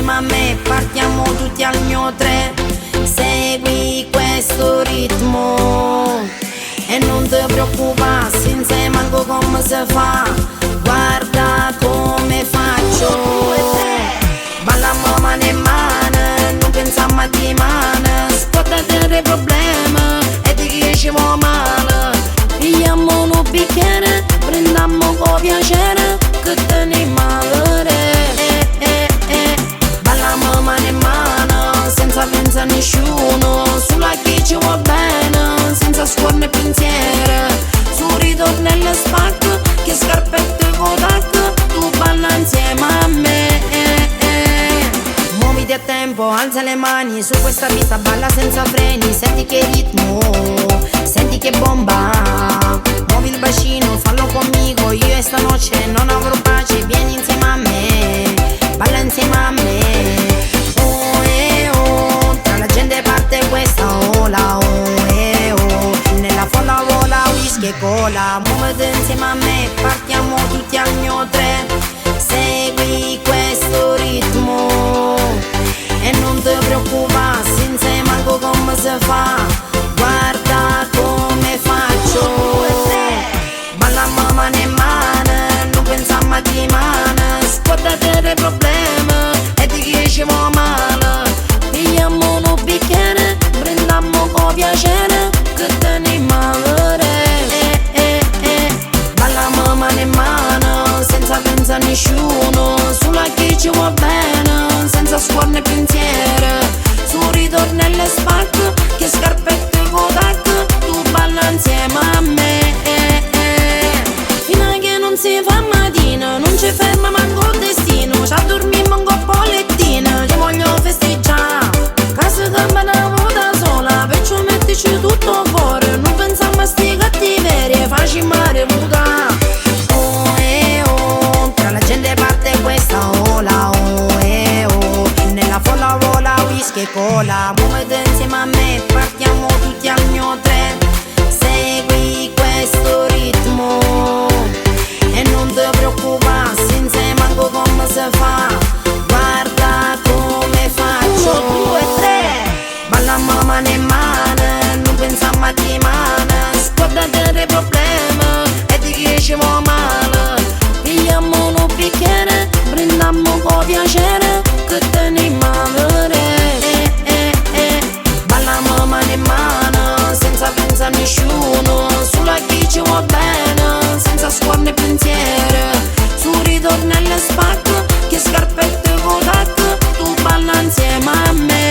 insieme a me, partiamo tutti al mio tre. Segui questo ritmo e non ti preoccupare, se non sai manco come si fa. Guarda come faccio, balliamo mano in mano, non pensiamo a di mano. Scordate dei problemi e di chi ci vuole male. Pigliamo un bicchiere, prendiamo con piacere, che teniamo a vedere. Balliamo mano in mano, senza pensare a nessuno, solo a chi ci va bene, senza scuorne pensiero. Su ritornello spacco, che scarpette Kodak, tu balla insieme a me. Muoviti a tempo, alza le mani, su questa pista balla senza freni. Senti che ritmo, senti che bomba. Muovi il bacino, fallo conmigo, io e stanotte non avrò pace. Vieni insieme a me, balla insieme a me. Oh, tra la gente parte questa ola. Oh, nella folla vola whisky e cola. Muoviti insieme a me, partiamo tutti al mio tre. Segui questo ritmo e non ti preoccupare, se non sai manco come si fa. Guarda come faccio, balliamo mano in mano, non pensiamo a di mano. Scordate dei problemi e di chi ci vuole male. Pigliamo un bicchiere, prendiamo con piacere, che teniamo a vedere. Balliamo mano in mano, senza pensare a nessuno, solo a chi ci va bene, senza scuorne pensiero. Su ritornello spacco, che scarpette Kodak, tu balla insieme a me. Fino a che non si fa mattina, non ci ferma manco il destino. Ci addormiamo un po' lettina, ti voglio festeggiare. Casa cambiamo da sola, perciò mettici tutto fuori. Non pensiamo a sti cattiverie, facciamo reputare. Oh, tra la gente parte questa ola. Oh, nella folla vola whisky e cola. Muovete insieme a me, partiamo tutti al mio tre. Segui questo ritmo e non ti preoccupare, se non sai manco come si fa. Guarda come faccio, 1, 2, 3. Balliamo mano in mano, non pensiamo a di mano. Scordate dei problemi e di chi ci vuole male. Pigliamo un bicchiere, prendiamo con piacere, che teniamo a vedere. Balliamo mano in mano, senza pensare a nessuno, solo a chi ci va bene, senza scuorne pensiero. Su ritornello spacco, che scarpette Kodak, tu balla insieme a me.